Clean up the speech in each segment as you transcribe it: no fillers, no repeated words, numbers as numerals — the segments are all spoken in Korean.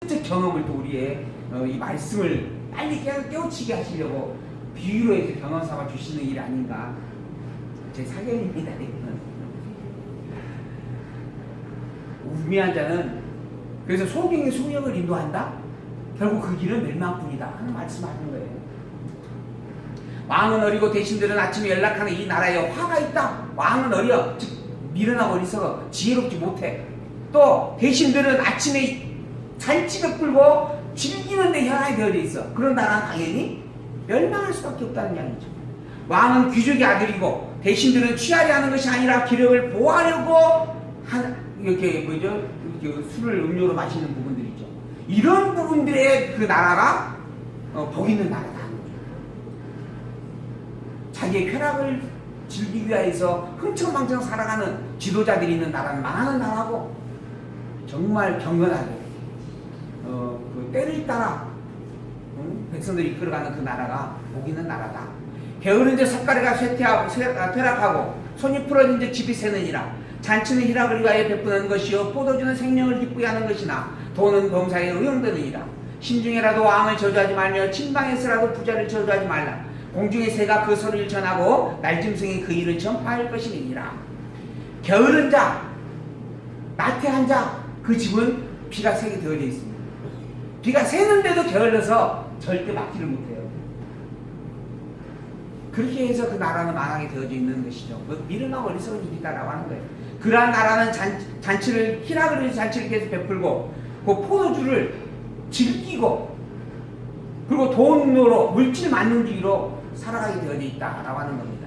경험을 또 우리의 이 말씀을 빨리 깨우치게 하시려고 비유로 해서 경험 삼아 주시는 일 아닌가 제 사견입니다. 우미한 자는 그래서 소경의 소역을 인도한다? 결국 그 길은 멸망뿐이다 하는 말씀하는 거예요. 왕은 어리고 대신들은 아침에 연락하는 이 나라에 화가 있다. 왕은 어려, 즉 미련하고 어리석어 지혜롭지 못해. 또 대신들은 아침에 잔치를 끌고 즐기는 데 혈안이 되어져 있어. 그런 나라는 당연히 멸망할 수밖에 없다는 이야기죠. 왕은 귀족의 아들이고 대신들은 취하려 하는 것이 아니라 기력을 보호하려고 이렇게 뭐죠? 이렇게 술을 음료로 마시는 부분들이죠. 이런 부분들의 그 나라가 복 있는 나라다. 자기의 쾌락을 즐기기 위해서 흥청망청 살아가는 지도자들이 있는 나라는 망하는 나라고 정말 경건하게 그 때를 따라 백성들이 이끌어가는 그 나라가 복 있는 나라다. 게으른 데 삿가래가 퇴락하고 손이 풀어진 데 집이 새느니라. 잔치는 희락을 위하여 베푸는 것이요 포도주는 생명을 기쁘게 하는 것이나 돈은 범사에 응용되느니라. 신중에라도 왕을 저주하지 말며 친방에서라도 부자를 저주하지 말라. 공중의 새가 그 소리를 전하고 날짐승이 그 일을 전파할 것이니라. 게으른 자, 나태한 자, 그 집은 비가 새게 되어져 있습니다. 비가 새는데도 게을러서 절대 막지를 못해요. 그렇게 해서 그 나라는 망하게 되어져 있는 것이죠. 미련하고 어리석은 일이다라고 하는 거예요. 그러한 나라는 잔치를 희락을 위해서 잔치를 계속 베풀고 그 포도주를 즐기고 그리고 돈으로 물질 만능주의로 살아가게 되어져 있다라고 하는 겁니다.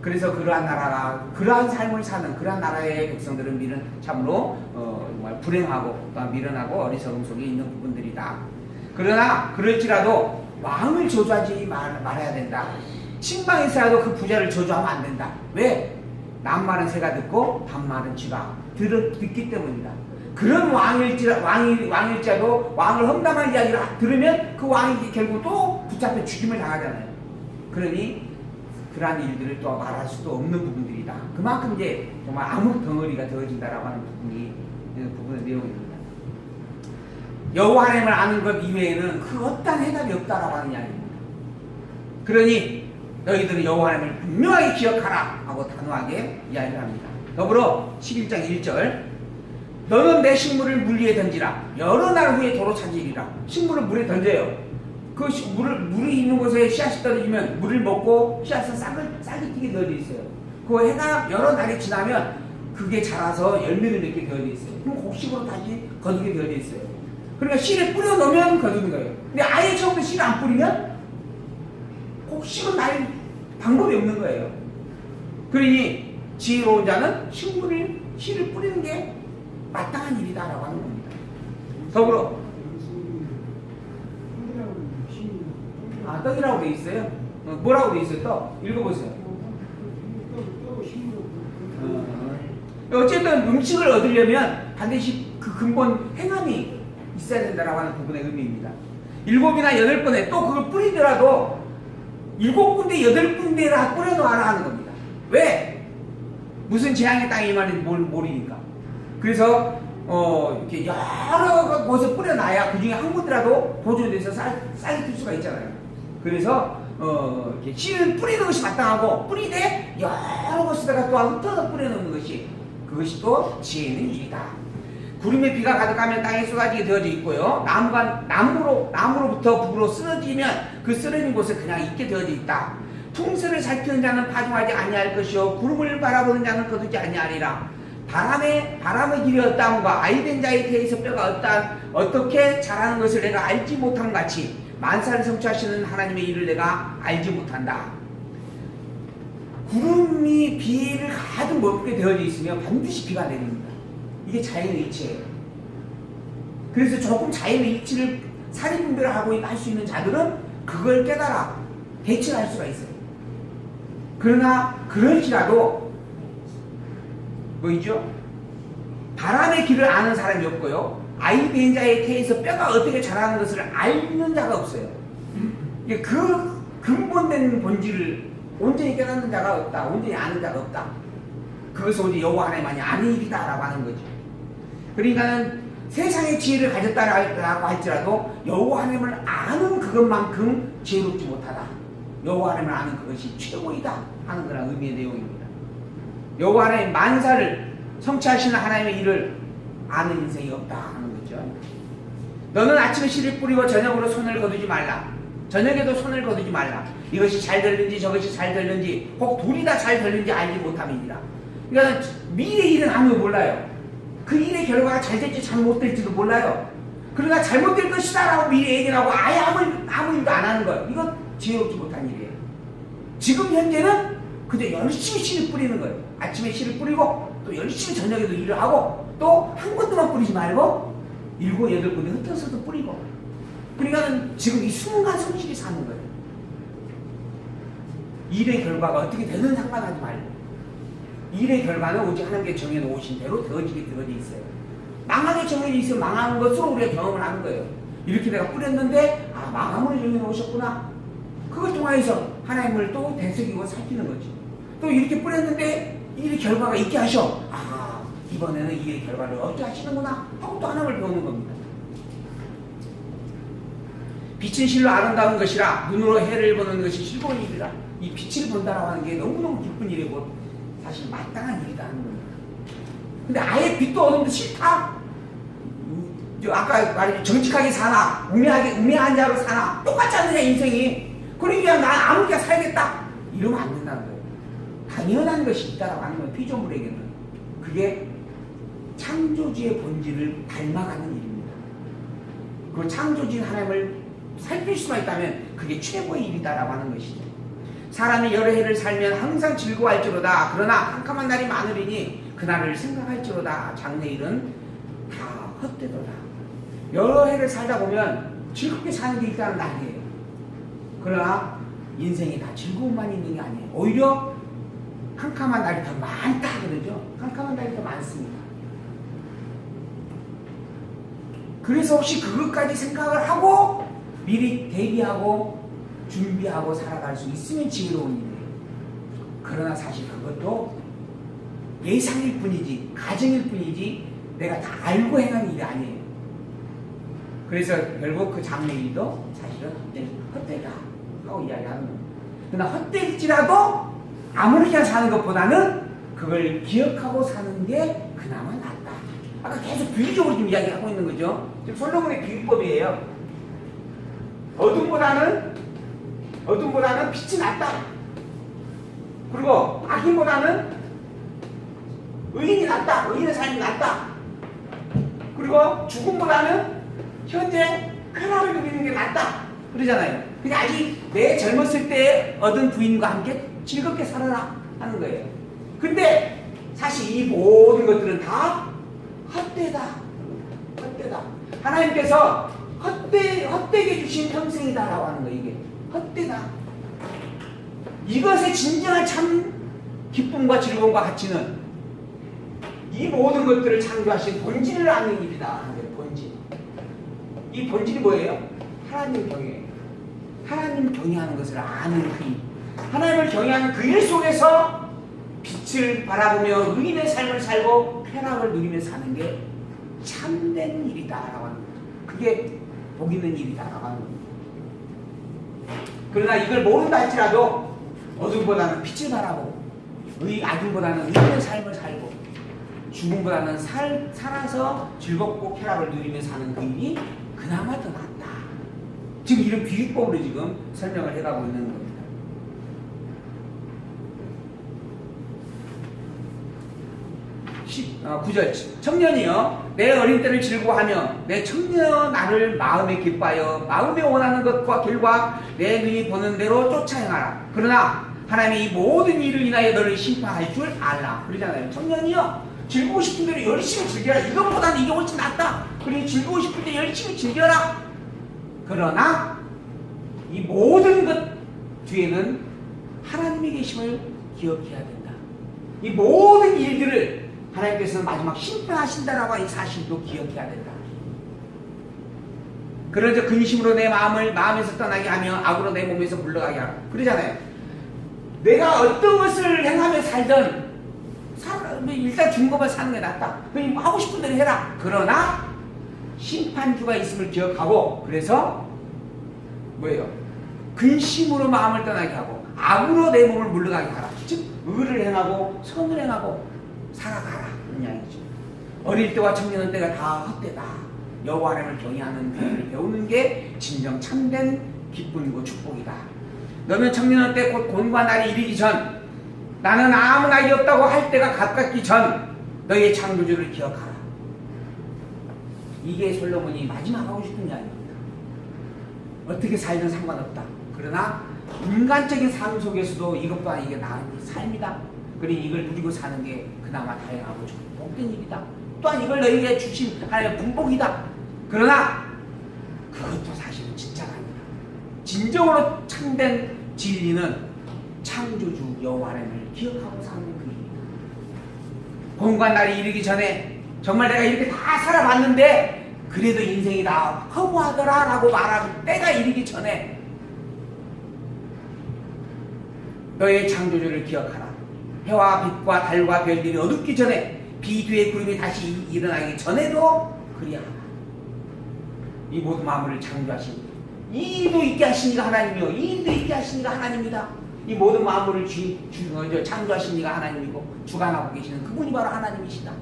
그래서 그러한 나라가 그러한 삶을 사는 그러한 나라의 백성들은 참으로 정말 불행하고 미련하고 어리석음 속에 있는 부분들이다. 그러나 그럴지라도 왕을 저주하지 말아야 된다. 친방에서라도 그 부자를 저주하면 안 된다. 왜? 남말은 새가 듣고 반말은 쥐가 듣기 때문이다. 그런 왕일지라도 왕을 험담한 이야기를 들으면 그 왕이 결국 또 붙잡혀 죽임을 당하잖아요. 그러니 그러한 일들을 또 말할 수도 없는 부분들이다. 그만큼 이제 정말 암흑 덩어리가 되어진다라고 하는 부분의 내용입니다. 여호와 하나님을 아는 것 이외에는 그 어떠한 해답이 없다라고 하는 이야기입니다. 그러니 너희들은 여호와 하나님을 분명하게 기억하라 하고 단호하게 이야기를 합니다. 더불어 11장 1절 너는 내 식물을 물 위에 던지라. 여러 날 후에 도로 차지리라. 식물을 물에 던져요. 그 물이 있는 곳에 씨앗이 떨어지면 물을 먹고 씨앗은 싹이 튀게 되어져 있어요. 그 해가 여러 날이 지나면 그게 자라서 열매를 맺게 되어져 있어요. 그럼 곡식으로 다시 거두게 되어져 있어요. 그러니까 씨를 뿌려 놓으면 거두는 거예요. 근데 아예 처음부터 씨를 안 뿌리면 곡식은 날 방법이 없는 거예요. 그러니 지혜로운 자는 씨를 뿌리는 게 마땅한 일이다라고 하는 겁니다. 더불어 떡이라고 돼 있어요. 뭐라고 돼 있어요? 떡 읽어보세요. 어쨌든 음식을 얻으려면 반드시 그 근본 행함이 있어야 된다라고 하는 부분의 의미입니다. 7이나 8번에 또 그걸 뿌리더라도 7군데 8군데라 뿌려놓아라 하는 겁니다. 왜? 무슨 재앙의 땅에 임하는지 모르니까. 그래서 이렇게 여러 곳에 뿌려놔야 그 중에 한 군데라도 보존돼서 쌀이 뜰 수가 있잖아요. 그래서 이렇게 씨를 뿌리는 것이 마땅하고 뿌리되 여러 곳에다가 또 흩어서 뿌려놓는 것이 그것이 또 지혜 있는 일이다. 구름에 비가 가득하면 땅에 쏟아지게 되어져 있고요. 나무로부터 북으로 쓰러지면 그 쓰러진 곳에 그냥 있게 되어져 있다. 풍수를 살피는 자는 파종하지 아니할 것이요 구름을 바라보는 자는 거두지 아니하리라. 바람의 길이 어떠함과 아이된 자의 태에서 뼈가 어떻게 자라는 것을 내가 알지 못함 같이 만사를 성취하시는 하나님의 일을 내가 알지 못한다. 구름이 비를 가득 먹게 되어져 있으면 반드시 비가 내립니다. 이게 자연의 이치예요. 그래서 조금 자연의 이치를 사리분별을 하고 할 수 있는 자들은 그걸 깨달아 대처할 수가 있어요. 그러나 그럴지라도 뭐있죠? 바람의 길을 아는 사람이 없고요. 아이 된 자의 태에서 뼈가 어떻게 자라는 것을 알는 자가 없어요. 그 근본된 본질을 온전히 깨닫는 자가 없다. 온전히 아는 자가 없다. 그것은 오직 여호와 하나님만이 아는 일이다라고 하는 거죠. 그러니까는 세상의 지혜를 가졌다라고 할지라도 여호와 하나님을 아는 그것만큼 지혜롭지 못하다. 여호와 하나님을 아는 그것이 최고이다 하는 그런 의미의 내용입니다. 여호와 하나님 만사를 성취하시는 하나님의 일을 아는 인생이 없다 하는 거죠. 너는 아침에 씨를 뿌리고 저녁으로 손을 거두지 말라. 저녁에도 손을 거두지 말라. 이것이 잘 될는지 저것이 잘 될는지 혹 둘이 다 잘 될는지 알지 못함이니라. 그러니까 미래 일은 아무도 몰라요. 그 일의 결과가 잘 될지 잘못될지도 몰라요. 그러나 잘못될 것이다 라고 미리 얘기를 하고 아예 아무 일도 안 하는 거예요. 이건 지혜롭지 못한 일이에요. 지금 현재는 그저 열심히 씨를 뿌리는 거예요. 아침에 씨를 뿌리고 또 열심히 저녁에도 일을 하고 또 한 군데만 뿌리지 말고 7, 8군데 흩어서도 뿌리고, 그러니까 지금 이 순간 성실히 사는 거예요. 일의 결과가 어떻게 되든 상관하지 말고 일의 결과는 오직 하나님께 정해놓으신 대로 되어지게 되어져 있어요. 망하게 정해져 있으면 망하는 것으로 우리가 경험을 하는 거예요. 이렇게 내가 뿌렸는데 망함으로 정해놓으셨구나. 그걸 통해서 하나님을 또 되새기고 살피는 거지. 또 이렇게 뿌렸는데 일의 결과가 있게 하셔. 이번에는 일의 결과를 어떻게 하시는구나 하고 또 하나님을 배우는 겁니다. 빛은 실로 아름다운 것이라 눈으로 해를 보는 것이 즐거운 일이라. 이 빛을 본다라고 하는 게 너무너무 기쁜 일이고 사실 마땅한 일이다 하는 겁니다. 근데 아예 빛도 어둠도 싫다? 아까 말했죠. 정직하게 사나 우매한 자로 사나 똑같지 않느냐 인생이. 그러니까 난 아무렇게 살겠다 이러면 안 된다는 거예요. 당연한 것이 있다라고 하는 건 피조물에게는 그게 창조주의 본질을 닮아가는 일입니다. 그 창조주인 하나님을 살필 수만 있다면 그게 최고의 일이다라고 하는 것이죠. 사람이 여러 해를 살면 항상 즐거워할지로다. 그러나 캄캄한 날이 많으리니 그날을 생각할지로다. 장래일은 다 헛되도다. 여러 해를 살다 보면 즐겁게 사는 게 있다는 날이에요. 그러나 인생이 다 즐거움만 있는 게 아니에요. 오히려 캄캄한 날이 더 많다 그러죠. 캄캄한 날이 더 많습니다. 그래서 혹시 그것까지 생각을 하고 미리 대비하고 준비하고 살아갈 수 있으면 지혜로운 일이에요. 그러나 사실 그것도 예상일 뿐이지 가정일 뿐이지 내가 다 알고 행하는 일이 아니에요. 그래서 결국 그 장래일도 사실은 헛되다 하고 이야기하는 겁니다. 그러나 헛될지라도 아무렇게나 사는 것보다는 그걸 기억하고 사는 게 그나마 낫다. 아까 계속 비유적으로 지금 이야기하고 있는 거죠. 지금 솔로몬의 비유법이에요. 어둠보다는 빛이 낫다. 그리고 악인보다는 의인이 낫다. 의인의 삶이 낫다. 그리고 죽음보다는 현재 쾌락을 누리는 게 낫다. 그러잖아요. 그러니까 아직 내 젊었을 때 얻은 부인과 함께 즐겁게 살아라 하는 거예요. 근데 사실 이 모든 것들은 다 헛되다. 하나님께서 헛되게 주신 평생이다라고 하는 거예요. 이게 헛되다. 이것의 진정한 참 기쁨과 즐거움과 가치는 이 모든 것들을 창조하신 본질을 아는 일이다 하는 거예요. 본질. 이 본질이 뭐예요? 하나님 경외. 하나님 경외하는 것을 아는 그 일. 하나님을 경외하는 그 일 속에서 빛을 바라보며 의인의 삶을 살고 쾌락을 누리며 사는 게 참된 일이다라고 하는 거예요. 그게 복 있는 일이다라고 하는 겁니다. 그러나 이걸 모른다 할지라도 어둠보다는 빛을 바라보고 악인보다는 의인의 삶을 살고 죽음보다는 살아서 즐겁고 쾌락을 누리며 사는 그 일이 그나마 더 낫다. 지금 이런 비유법으로 지금 설명을 해가고 있는 겁니다. 9절 청년이여 내 어린 때를 즐거워하며 내 청년 나를 마음에 기뻐하여 마음에 원하는 것과 결과 내 눈이 보는 대로 쫓아 행하라. 그러나 하나님이 이 모든 일을 인하여 너를 심판할 줄 알라. 그러잖아요. 청년이여 즐거우고 싶은 대로 열심히 즐겨라. 이것보다는 이게 훨씬 낫다. 그러니 즐거우고 싶을 때 열심히 즐겨라. 그러나 이 모든 것 뒤에는 하나님이 계심을 기억해야 된다. 이 모든 일들을 하나님께서는 마지막 심판하신다라고 하는 사실도 기억해야 된다. 그러자 근심으로 내 마음을 마음에서 떠나게 하며 악으로 내 몸에서 물러가게 하라. 그러잖아요. 내가 어떤 것을 행하며 살든 일단 죽은 것만 사는 게 낫다. 그러니 하고 싶은 대로 해라. 그러나 심판주가 있음을 기억하고, 그래서 뭐예요? 근심으로 마음을 떠나게 하고 악으로 내 몸을 물러가게 하라. 즉 의를 행하고 선을 행하고 살아가라 는 이야기죠. 어릴 때와 청년의 때가 다 헛되다. 여호와 하나님을 경외하는 교훈을 배우는 게 진정 참된 기쁨이고 축복이다. 너는 청년의 때 곧 곤과 날이 이르기 전, 나는 아무 낙이 없다고 할 때가 가깝기 전 너희의 창조주를 기억하라. 이게 솔로몬이 마지막 하고 싶은 이야기입니다. 어떻게 살든 상관없다. 그러나 인간적인 삶 속에서도 이것 또한 이게 나은 삶이다. 그리고 이걸 누리고 사는 게 그나마 다양하고 복된 일이다. 또한 이걸 너희에게 주신 하나님의 분복이다. 그러나 그것도 사실은 진짜가 아니다. 진정으로 참된 진리는 창조주 여호와 하나님을 기억하고 사는 그 일이다. 봄과 날이 이르기 전에 정말 내가 이렇게 다 살아봤는데 그래도 인생이 다 허무하더라 라고 말하는 때가 이르기 전에 너의 창조주를 기억하라. 해와 빛과 달과 별들이 어둡기 전에, 비 뒤에 구름이 다시 일어나기 전에도 그리하라. 이 모든 만물을 창조하신 이도 있게 하신 이가 하나님이요, 이도 있게 하신 이가 하나님이다. 이 모든 만물을 창조하신 이가 하나님이고 주관하고 계시는 그분이 바로 하나님이시다.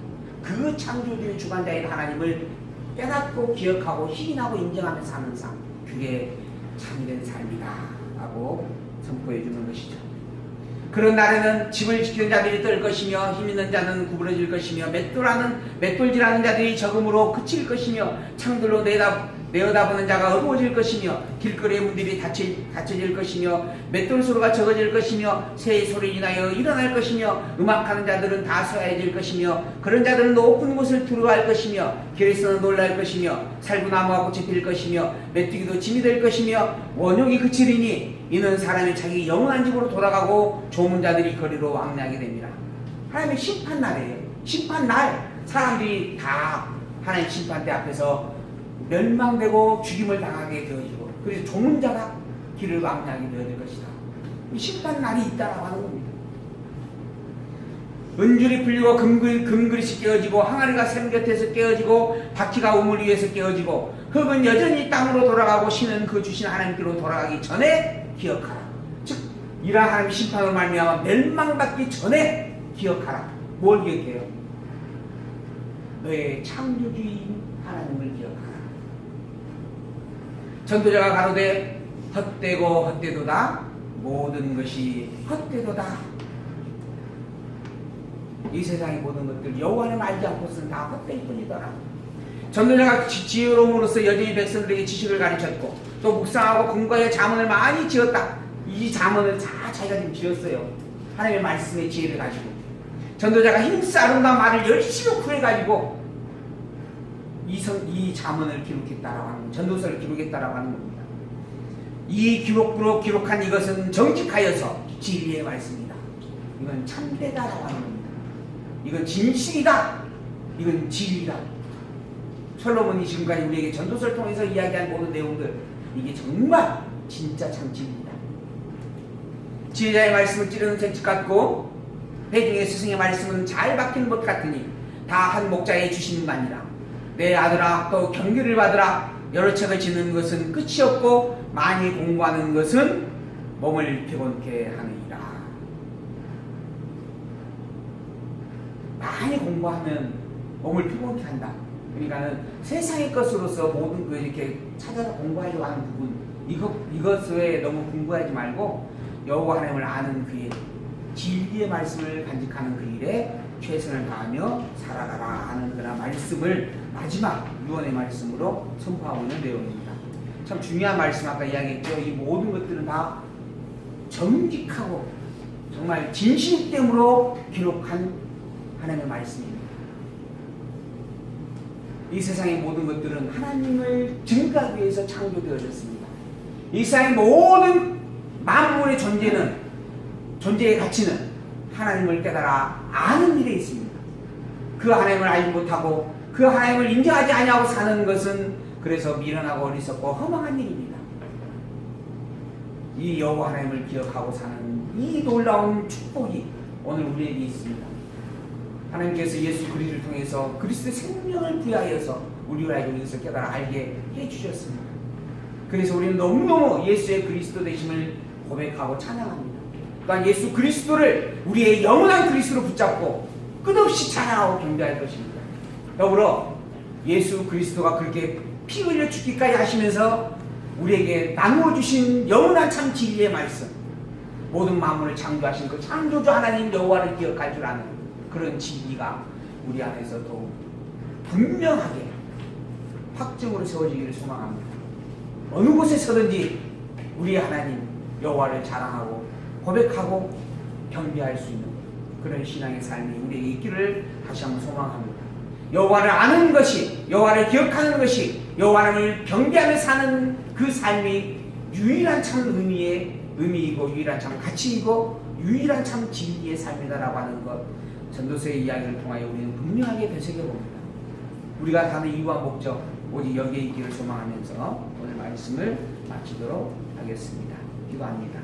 그 창조주의 주관자인 하나님을 깨닫고 기억하고 희인하고 인정하며 사는 삶, 그게 참된 삶이다 라고 선포해 주는 것이죠. 그런 날에는 집을 지키는 자들이 떨 것이며 힘 있는 자는 구부러질 것이며 맷돌질하는 자들이 적음으로 그칠 것이며 창들로 내어다보는 자가 어두워질 것이며 길거리의 문들이 닫혀질 것이며 맷돌 소리가 적어질 것이며 새의 소리로 인하여 일어날 것이며 음악하는 자들은 다 쇠해질 것이며 그런 자들은 높은 곳을 두려워할 것이며 길에서는 놀랄 것이며 살구나무가 꽃이 필 것이며 메뚜기도 짐이 될 것이며 원욕이 그치리니 이는 사람이 자기 영원한 집으로 돌아가고 조문자들이 거리로 왕래하게 됩니다. 하나님의 심판날이에요. 심판날 사람들이 다 하나님 심판대 앞에서 멸망되고 죽임을 당하게 되어지고, 그래서 조문자가 길을 왕래하게 되어질 것이다. 이 심판날이 있다라고 하는 겁니다. 은줄이 풀리고 금그릇이 깨어지고 항아리가 샘 곁에서 깨어지고 바퀴가 우물 위에서 깨어지고 흙은 여전히 땅으로 돌아가고 신은 그 주신 하나님께로 돌아가기 전에 기억하라. 즉 이러한 하나님의 심판으로 말미암아 멸망받기 전에 기억하라. 뭘 기억해요? 너의 창조주인 하나님을 기억하라. 전도자가 가로되 헛되고 헛되도다. 모든 것이 헛되도다. 이 세상의 모든 것들 여호와를 알지 않고서는 다 헛될 뿐이더라. 전도자가 지혜로움으로써 여전히 백성들에게 지식을 가르쳤고 또 묵상하고 공부하여 자문을 많이 지었다. 이 자문을 다 자기가 지금 지었어요. 하나님의 말씀의 지혜를 가지고 전도자가 힘써 아름다운 말을 열심히 구해가지고 이 자문을 기록했다라고 하는, 전도서를 기록했다라고 하는 겁니다. 이 기록부로 기록한 이것은 정직하여서 진리의 말씀이다. 이건 참되다라고 하는 겁니다. 이건 진실이다. 이건 진리다. 솔로몬이 지금까지 우리에게 전도서를 통해서 이야기한 모든 내용들, 이게 정말 진짜 참진입니다. 지혜자의 말씀을 찌르는 채찍 같고 회중의 스승의 말씀은 잘 박히는 것 같으니 다 한 목자에 주시는 바니라. 내 아들아, 또 경계를 받으라. 여러 책을 짓는 것은 끝이 없고 많이 공부하는 것은 몸을 피곤케 하느니라. 많이 공부하면 몸을 피곤케 한다. 그러니까는 세상의 것으로서 모든 거 이렇게 찾아서 공부하려고 하는 부분, 이것에 너무 공부하지 말고 여호와 하나님을 아는 그 일, 진리의 말씀을 간직하는 그 일에 최선을 다하며 살아가라 하는 그런 말씀을 마지막 유언의 말씀으로 선포하고 있는 내용입니다. 참 중요한 말씀, 아까 이야기했죠. 이 모든 것들은 다 정직하고 정말 진실됨으로 기록한 하나님의 말씀입니다. 이 세상의 모든 것들은 하나님을 증거하기 위해서 창조되어졌습니다. 이 세상의 모든 만물의 존재의 가치는 하나님을 깨달아 아는 일에 있습니다. 그 하나님을 알지 못하고 그 하나님을 인정하지 아니하고 사는 것은 그래서 미련하고 어리석고 허망한 일입니다. 이 여호와 하나님을 기억하고 사는 이 놀라운 축복이 오늘 우리에게 있습니다. 하나님께서 예수 그리스도를 통해서 그리스도의 생명을 부여하여서 우리가 여기서 깨달아 알게 해주셨습니다. 그래서 우리는 너무너무 예수의 그리스도 되심을 고백하고 찬양합니다. 또한 예수 그리스도를 우리의 영원한 그리스도로 붙잡고 끝없이 찬양하고 경배할 것입니다. 더불어 예수 그리스도가 그렇게 피 흘려 죽기까지 하시면서 우리에게 나누어 주신 영원한 참 진리의 말씀, 모든 만물을 창조하신 그 창조주 하나님 여호와를 기억할 줄 아는 그런 진리가 우리 안에서 더욱 분명하게 확증으로 세워지기를 소망합니다. 어느 곳에 서든지 우리 하나님 여호와를 자랑하고 고백하고 경배할 수 있는 그런 신앙의 삶이 우리에게 있기를 다시 한번 소망합니다. 여호와를 아는 것이, 여호와를 기억하는 것이, 여호와를 경배하며 사는 그 삶이 유일한 참 의미이고 유일한 참 가치이고 유일한 참 진리의 삶이다라고 하는 것, 전도서의 이야기를 통하여 우리는 분명하게 되새겨봅니다. 우리가 사는 이유와 목적 오직 여기에 있기를 소망하면서 오늘 말씀을 마치도록 하겠습니다. 기도합니다.